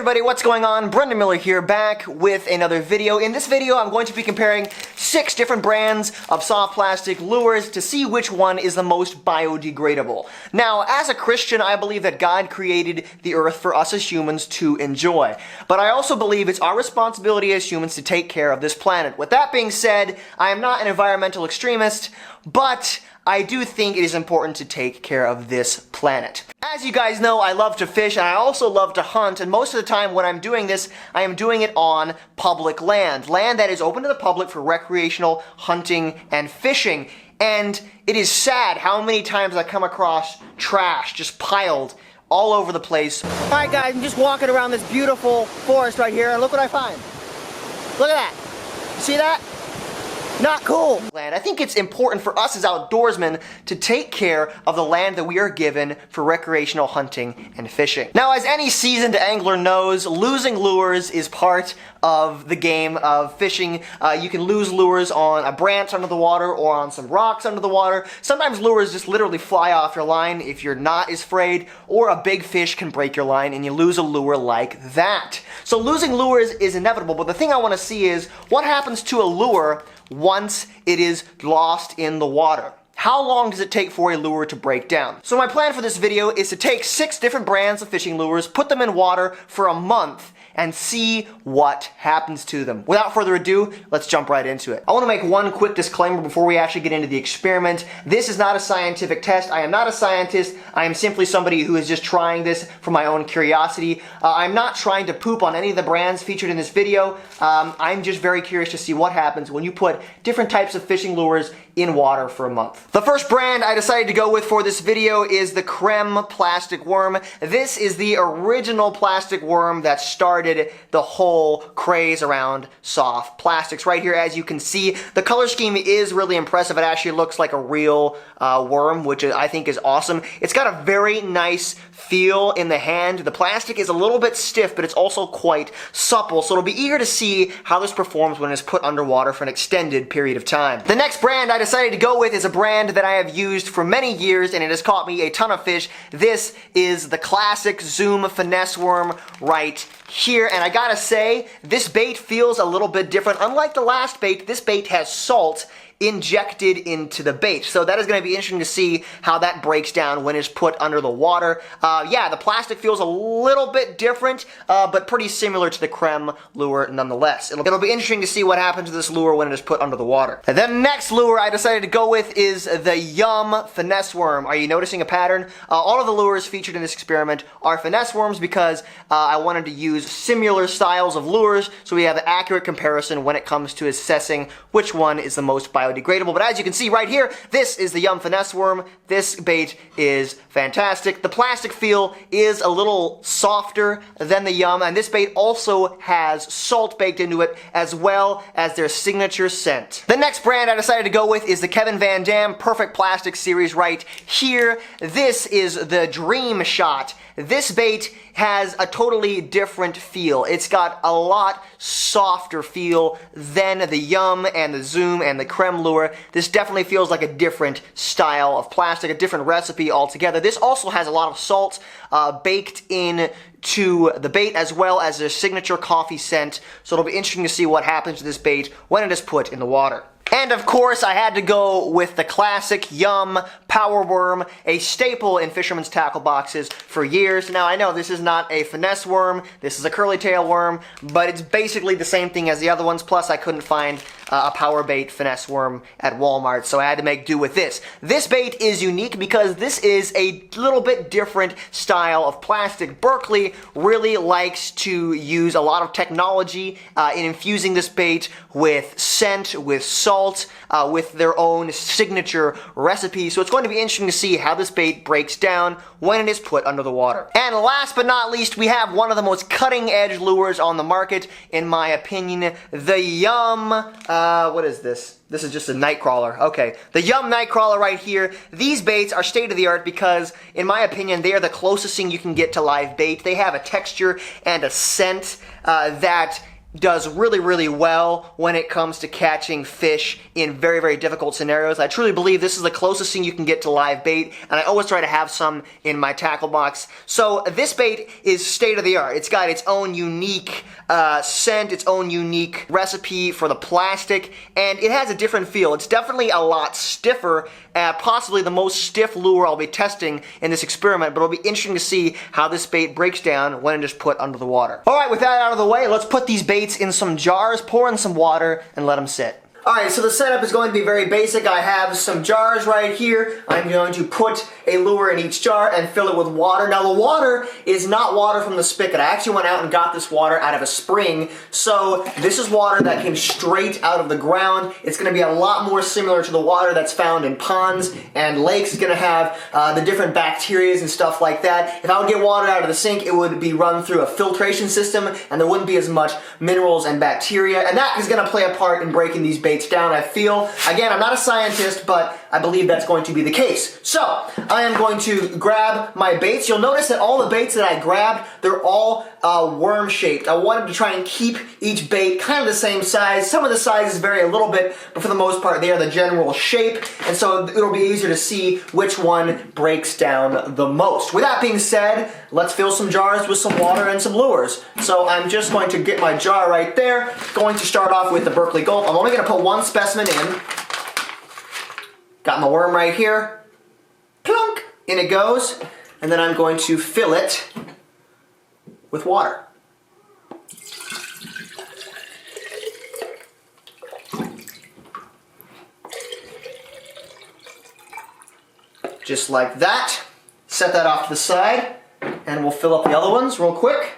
everybody, what's going on? Brendan Miller here, back with another video. In this video, I'm going to be comparing 6 different brands of soft plastic lures to see which one is the most biodegradable. Now, as a Christian, I believe that God created the earth for us as humans to enjoy. But I also believe it's our responsibility as humans to take care of this planet. With that being said, I am not an environmental extremist, but I do think it is important to take care of this planet. As you guys know, I love to fish and I also love to hunt, and most of the time when I'm doing this, I am doing it on public land. Land that is open to the public for recreational hunting and fishing. And it is sad how many times I come across trash just piled all over the place. Alright guys, I'm just walking around this beautiful forest right here and look what I find. Look at that. See that? Not cool. I think it's important for us as outdoorsmen to take care of the land that we are given for recreational hunting and fishing. Now, as any seasoned angler knows, losing lures is part of the game of fishing. You can lose lures on a branch under the water or on some rocks under the water. Sometimes lures just literally fly off your line if you're not as afraid, or a big fish can break your line and you lose a lure like that. So losing lures is inevitable, but the thing I want to see is what happens to a lure once it is lost in the water. How long does it take for a lure to break down? So my plan for this video is to take 6 different brands of fishing lures, put them in water for a month, and see what happens to them. Without further ado, let's jump right into it. I want to make one quick disclaimer before we actually get into the experiment. This is not a scientific test. I am not a scientist. I am simply somebody who is just trying this for my own curiosity. I'm not trying to poop on any of the brands featured in this video. I'm just very curious to see what happens when you put different types of fishing lures in water for a month. The first brand I decided to go with for this video is the Creme plastic worm. This is the original plastic worm that started the whole craze around soft plastics. Right here, as you can see, the color scheme is really impressive. It actually looks like a real worm, which I think is awesome. It's got a very nice feel in the hand. The plastic is a little bit stiff, but it's also quite supple, so it'll be eager to see how this performs when it's put underwater for an extended period of time. The next brand I decided to go with is a brand that I have used for many years, and it has caught me a ton of fish. This is the classic Zoom finesse worm right here, and I gotta say, this bait feels a little bit different. Unlike the last bait, this bait has salt injected into the bait. So that is going to be interesting to see how that breaks down when it's put under the water. Yeah, the plastic feels a little bit different, but pretty similar to the Creme lure nonetheless. It'll be interesting to see what happens to this lure when it is put under the water. And then the next lure I decided to go with is the Yum finesse worm. Are you noticing a pattern? All of the lures featured in this experiment are finesse worms because I wanted to use similar styles of lures so we have an accurate comparison when it comes to assessing which one is the most biodegradable. But as you can see right here, this is the Yum finesse worm. This bait is fantastic. The plastic feel is a little softer than the Yum, and this bait also has salt baked into it as well as their signature scent. The next brand I decided to go with is the Kevin Van Dam Perfect Plastic series right here. This is the Dream Shot. This bait has a totally different feel. It's got a lot softer feel than the Yum and the Zoom and the Creme lure. This definitely feels like a different style of plastic, a different recipe altogether. This also has a lot of salt baked in to the bait as well as their signature coffee scent, so it'll be interesting to see what happens to this bait when it is put in the water. And of course, I had to go with the classic Yum Power Worm, a staple in fishermen's tackle boxes for years. Now, I know this is not a finesse worm, this is a curly tail worm, but it's basically the same thing as the other ones, plus I couldn't find a power bait finesse worm at Walmart, so I had to make do with this. This bait is unique because this is a little bit different style of plastic. Berkley really likes to use a lot of technology in infusing this bait with scent, with salt, with their own signature recipe, so it's going to be interesting to see how this bait breaks down when it is put under the water. And last but not least, we have one of the most cutting-edge lures on the market, in my opinion, the Yum, what is this? This is just a Nightcrawler. Okay, the Yum Nightcrawler right here. These baits are state-of-the-art because, in my opinion, they are the closest thing you can get to live bait. They have a texture and a scent that does really, really well when it comes to catching fish in very, very difficult scenarios. I truly believe this is the closest thing you can get to live bait, and I always try to have some in my tackle box. So this bait is state of the art. It's got its own unique scent, its own unique recipe for the plastic, and it has a different feel. It's definitely a lot stiffer, possibly the most stiff lure I'll be testing in this experiment, but it'll be interesting to see how this bait breaks down when it is put under the water. All right, with that out of the way, let's put these baits in some jars, pour in some water, and let them sit. Alright, so the setup is going to be very basic. I have some jars right here. I'm going to put a lure in each jar and fill it with water. Now the water is not water from the spigot. I actually went out and got this water out of a spring. So this is water that came straight out of the ground. It's going to be a lot more similar to the water that's found in ponds and lakes. It's going to have the different bacteria and stuff like that. If I would get water out of the sink, it would be run through a filtration system and there wouldn't be as much minerals and bacteria. And that is going to play a part in breaking these baits down, I feel. Again, I'm not a scientist, but I believe that's going to be the case. So, I am going to grab my baits. You'll notice that all the baits that I grabbed, they're all worm-shaped. I wanted to try and keep each bait kind of the same size. Some of the sizes vary a little bit, but for the most part, they are the general shape, and so it'll be easier to see which one breaks down the most. With that being said, let's fill some jars with some water and some lures. So I'm just going to get my jar right there. Going to start off with the Berkley Gulp. I'm only going to put one specimen in. Got my worm right here. Plunk! In it goes. And then I'm going to fill it with water. Just like that. Set that off to the side. And we'll fill up the other ones real quick.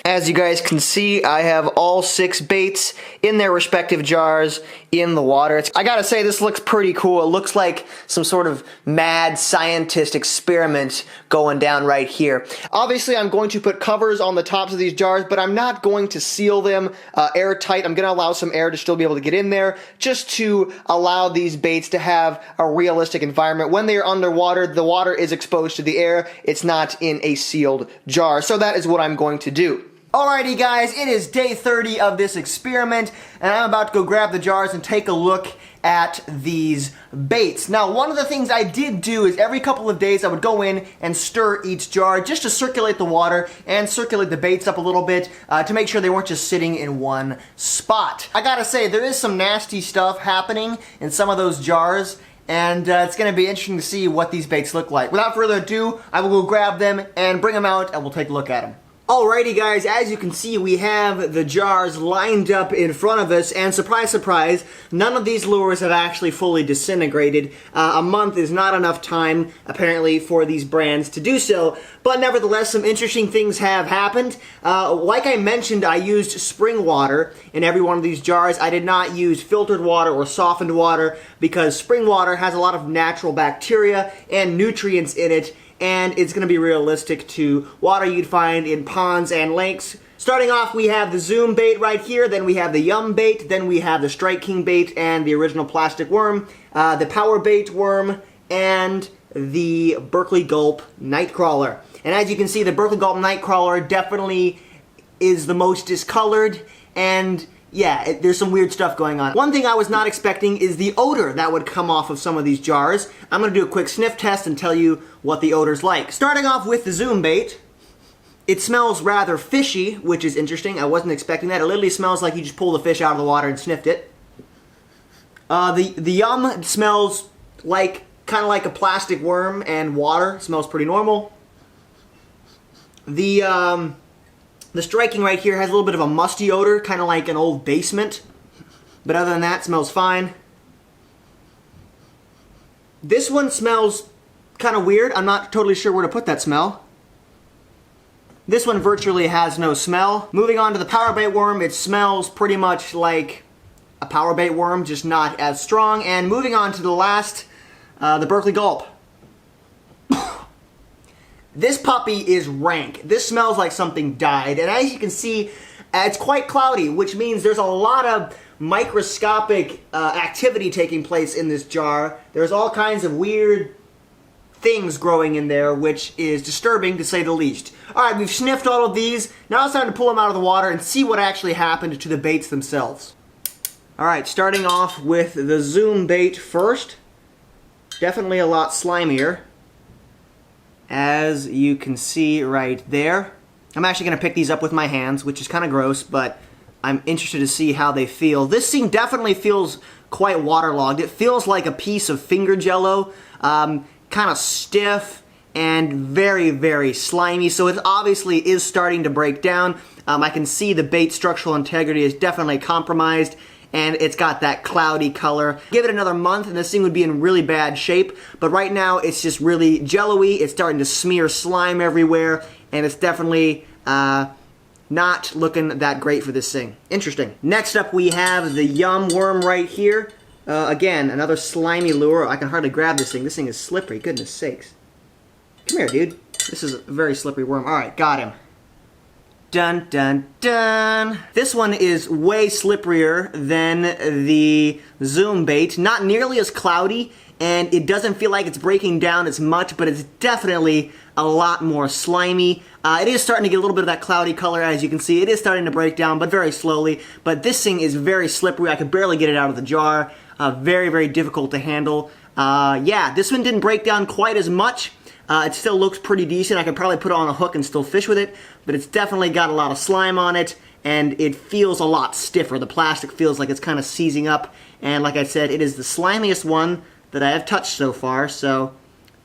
As you guys can see, I have all 6 baits in their respective jars in the water. I gotta say, this looks pretty cool. It looks like some sort of mad scientist experiment going down right here. Obviously, I'm going to put covers on the tops of these jars, but I'm not going to seal them airtight. I'm gonna allow some air to still be able to get in there, just to allow these baits to have a realistic environment. When they are underwater, the water is exposed to the air. It's not in a sealed jar. So that is what I'm going to do. Alrighty guys, it is day 30 of this experiment, and I'm about to go grab the jars and take a look at these baits. Now, one of the things I did do is every couple of days I would go in and stir each jar just to circulate the water and circulate the baits up a little bit to make sure they weren't just sitting in one spot. I gotta say, there is some nasty stuff happening in some of those jars, and it's going to be interesting to see what these baits look like. Without further ado, I will go grab them and bring them out, and we'll take a look at them. Alrighty guys, as you can see, we have the jars lined up in front of us, and surprise, surprise, none of these lures have actually fully disintegrated. A month is not enough time, apparently, for these brands to do so, but nevertheless, some interesting things have happened. Like I mentioned, I used spring water in every one of these jars. I did not use filtered water or softened water, because spring water has a lot of natural bacteria and nutrients in it, and it's going to be realistic to water you'd find in ponds and lakes. Starting off, we have the Zoom bait right here, then we have the Yum bait, then we have the Strike King bait and the original plastic worm, the Power Bait worm, and the Berkley Gulp Nightcrawler. And as you can see, the Berkley Gulp Nightcrawler definitely is the most discolored, and yeah, there's some weird stuff going on. One thing I was not expecting is the odor that would come off of some of these jars. I'm going to do a quick sniff test and tell you what the odor's like. Starting off with the Zoom bait, it smells rather fishy, which is interesting. I wasn't expecting that. It literally smells like you just pulled the fish out of the water and sniffed it. The Yum smells like kind of like a plastic worm and water. It smells pretty normal. The Strike King right here has a little bit of a musty odor, kind of like an old basement. But other than that, it smells fine. This one smells kind of weird. I'm not totally sure where to put that smell. This one virtually has no smell. Moving on to the Power Bait worm, it smells pretty much like a Power Bait worm, just not as strong. And moving on to the last, the Berkley Gulp. This puppy is rank. This smells like something died, and as you can see, it's quite cloudy, which means there's a lot of microscopic activity taking place in this jar. There's all kinds of weird things growing in there, which is disturbing to say the least. Alright, we've sniffed all of these. Now it's time to pull them out of the water and see what actually happened to the baits themselves. Alright, starting off with the Zoom bait first. Definitely a lot slimier, as you can see right there. I'm actually going to pick these up with my hands, which is kind of gross, but I'm interested to see how they feel. This thing definitely feels quite waterlogged. It feels like a piece of finger jello. Kind of stiff and very, very slimy, so it obviously is starting to break down. I can see the bait structural integrity is definitely compromised, and it's got that cloudy color. Give it another month and this thing would be in really bad shape, but right now it's just really jello-y. It's starting to smear slime everywhere, and it's definitely not looking that great for this thing. Interesting. Next up we have the Yum worm right here. Again, another slimy lure. I can hardly grab this thing. This thing is slippery. Goodness sakes. Come here, dude. This is a very slippery worm. Alright, got him. Dun, dun, dun. This one is way slipperier than the Zoom bait. Not nearly as cloudy, and it doesn't feel like it's breaking down as much, but it's definitely a lot more slimy. It is starting to get a little bit of that cloudy color, as you can see. It is starting to break down, but very slowly. But this thing is very slippery. I could barely get it out of the jar. Very, very difficult to handle. Yeah, this one didn't break down quite as much. It still looks pretty decent. I could probably put it on a hook and still fish with it, but it's definitely got a lot of slime on it, and it feels a lot stiffer. The plastic feels like it's kind of seizing up, and like I said, it is the slimiest one that I have touched so far, so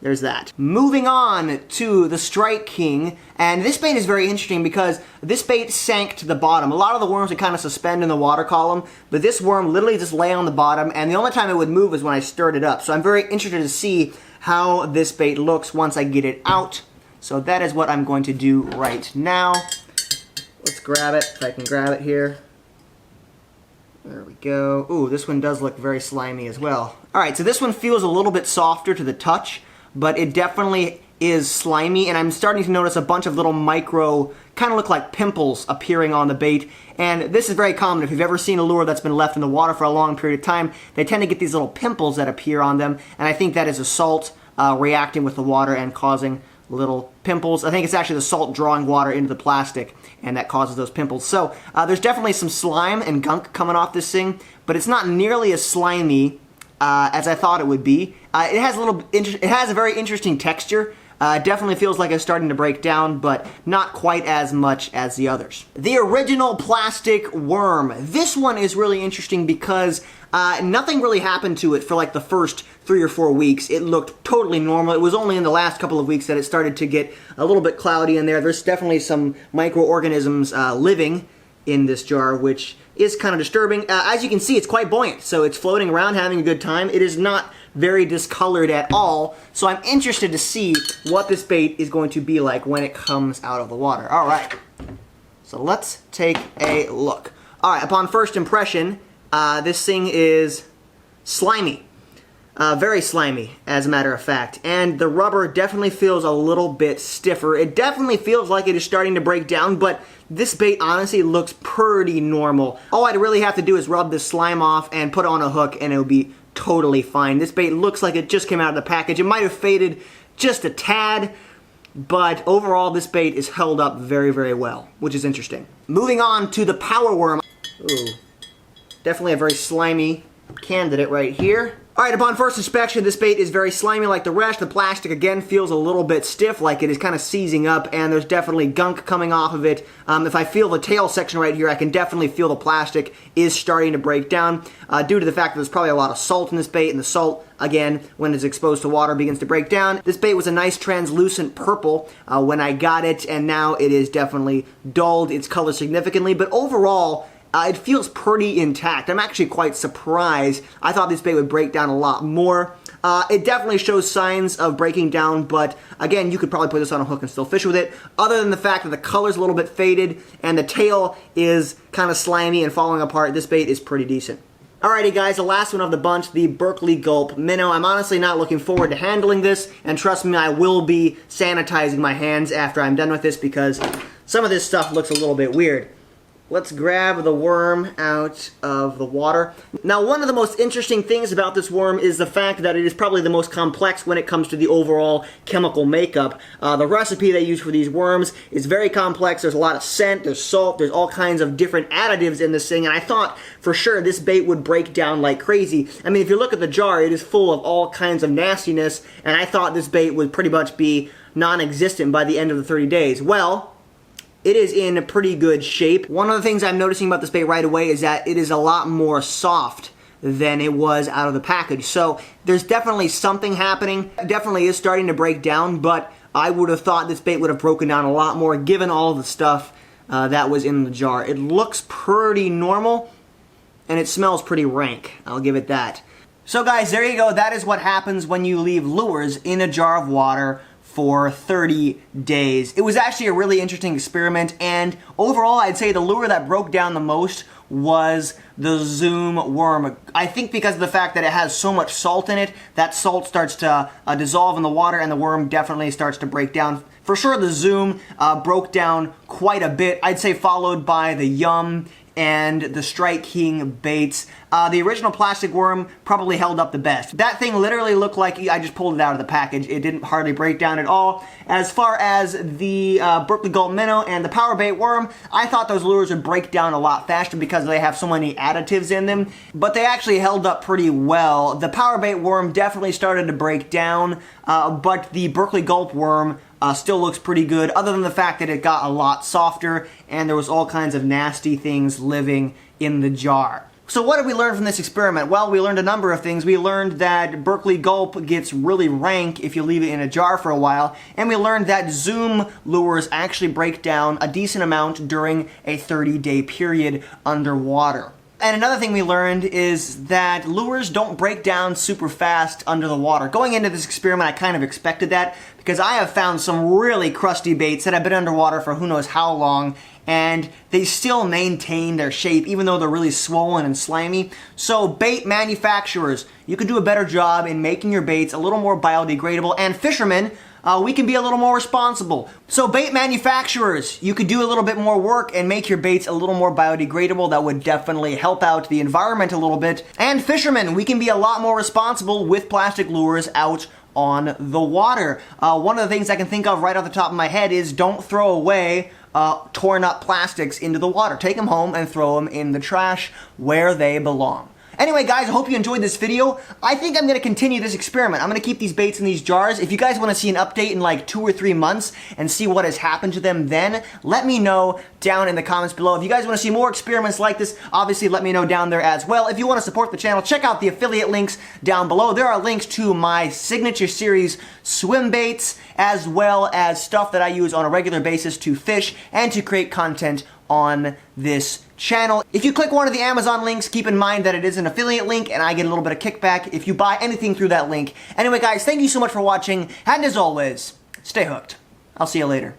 there's that. Moving on to the Strike King, and this bait is very interesting because this bait sank to the bottom. A lot of the worms would kind of suspend in the water column, but this worm literally just lay on the bottom, and the only time it would move is when I stirred it up. So I'm very interested to see how this bait looks once I get it out. So that is what I'm going to do right now. Let's grab it, if I can grab it here. There we go. Ooh, this one does look very slimy as well. Alright, so this one feels a little bit softer to the touch, but it definitely is slimy, and I'm starting to notice a bunch of little micro, kind of look like pimples appearing on the bait, and this is very common. If you've ever seen a lure that's been left in the water for a long period of time, they tend to get these little pimples that appear on them, and I think that is a salt reacting with the water and causing little pimples. I think it's actually the salt drawing water into the plastic, and that causes those pimples. So there's definitely some slime and gunk coming off this thing, but it's not nearly as slimy as I thought it would be. It has a very interesting texture. It definitely feels like it's starting to break down, but not quite as much as the others. The original plastic worm. This one is really interesting because nothing really happened to it for like the first 3 or 4 weeks. It looked totally normal. It was only in the last couple of weeks that it started to get a little bit cloudy in there. There's definitely some microorganisms living in this jar, which is kind of disturbing. As you can see, it's quite buoyant, so it's floating around having a good time. It is not very discolored at all, so I'm interested to see what this bait is going to be like when it comes out of the water. Alright, so let's take a look. Alright, upon first impression, this thing is slimy. Very slimy, as a matter of fact. And the rubber definitely feels a little bit stiffer. It definitely feels like it is starting to break down, but this bait honestly looks pretty normal. All I'd really have to do is rub this slime off and put it on a hook, and it would be totally fine. This bait looks like it just came out of the package. It might have faded just a tad, but overall this bait is held up very, very well, which is interesting. Moving on to the Power Worm. Ooh, definitely a very slimy candidate right here. Alright, upon first inspection, this bait is very slimy like the rest. The plastic, again, feels a little bit stiff, like it is kind of seizing up, and there's definitely gunk coming off of it. If I feel the tail section right here, I can definitely feel the plastic is starting to break down, due to the fact that there's probably a lot of salt in this bait, and the salt, again, when it's exposed to water, begins to break down. This bait was a nice translucent purple when I got it, and now it is definitely dulled its color significantly, but overall, it feels pretty intact. I'm actually quite surprised. I thought this bait would break down a lot more. It definitely shows signs of breaking down, but again, you could probably put this on a hook and still fish with it. Other than the fact that the color's a little bit faded and the tail is kind of slimy and falling apart, this bait is pretty decent. Alrighty guys, the last one of the bunch, the Berkley Gulp Minnow. I'm honestly not looking forward to handling this, and trust me, I will be sanitizing my hands after I'm done with this because some of this stuff looks a little bit weird. Let's grab the worm out of the water. Now, one of the most interesting things about this worm is the fact that it is probably the most complex when it comes to the overall chemical makeup. The recipe they use for these worms is very complex. There's a lot of scent, there's salt, there's all kinds of different additives in this thing, and I thought for sure this bait would break down like crazy. I mean, if you look at the jar, it is full of all kinds of nastiness, and I thought this bait would pretty much be non-existent by the end of the 30 days. Well, it is in pretty good shape. One of the things I'm noticing about this bait right away is that it is a lot more soft than it was out of the package. So there's definitely something happening. It definitely is starting to break down, but I would have thought this bait would have broken down a lot more given all the stuff that was in the jar. It looks pretty normal, and it smells pretty rank. I'll give it that. So guys, there you go. That is what happens when you leave lures in a jar of water for 30 days. It was actually a really interesting experiment, and overall I'd say the lure that broke down the most was the Zoom worm. I think because of the fact that it has so much salt in it, that salt starts to dissolve in the water and the worm definitely starts to break down. For sure the Zoom broke down quite a bit. I'd say followed by the Yum and the Strike King baits. The original plastic worm probably held up the best. That thing literally looked like I just pulled it out of the package. It didn't hardly break down at all. As far as the Berkley Gulp Minnow and the Power Bait worm, I thought those lures would break down a lot faster because they have so many additives in them, but they actually held up pretty well. The Power Bait worm definitely started to break down, but the Berkley Gulp worm still looks pretty good, other than the fact that it got a lot softer and there was all kinds of nasty things living in the jar. So what did we learn from this experiment? Well, we learned a number of things. We learned that Berkley Gulp gets really rank if you leave it in a jar for a while, and we learned that Zoom lures actually break down a decent amount during a 30-day period underwater. And another thing we learned is that lures don't break down super fast under the water. Going into this experiment, I kind of expected that because I have found some really crusty baits that have been underwater for who knows how long, and they still maintain their shape even though they're really swollen and slimy. So bait manufacturers, you could do a better job in making your baits a little more biodegradable, and fishermen, we can be a little more responsible. So bait manufacturers, you could do a little bit more work and make your baits a little more biodegradable. That would definitely help out the environment a little bit. And fishermen, we can be a lot more responsible with plastic lures out on the water. One of the things I can think of right off the top of my head is don't throw away torn up plastics into the water. Take them home and throw them in the trash where they belong. Anyway, guys, I hope you enjoyed this video. I think I'm going to continue this experiment. I'm going to keep these baits in these jars. If you guys want to see an update in like 2 or 3 months and see what has happened to them then, let me know down in the comments below. If you guys want to see more experiments like this, obviously let me know down there as well. If you want to support the channel, check out the affiliate links down below. There are links to my signature series swim baits, as well as stuff that I use on a regular basis to fish and to create content on this channel. If you click one of the Amazon links, keep in mind that it is an affiliate link and I get a little bit of kickback if you buy anything through that link. Anyway, guys, thank you so much for watching, and as always, stay hooked. I'll see you later.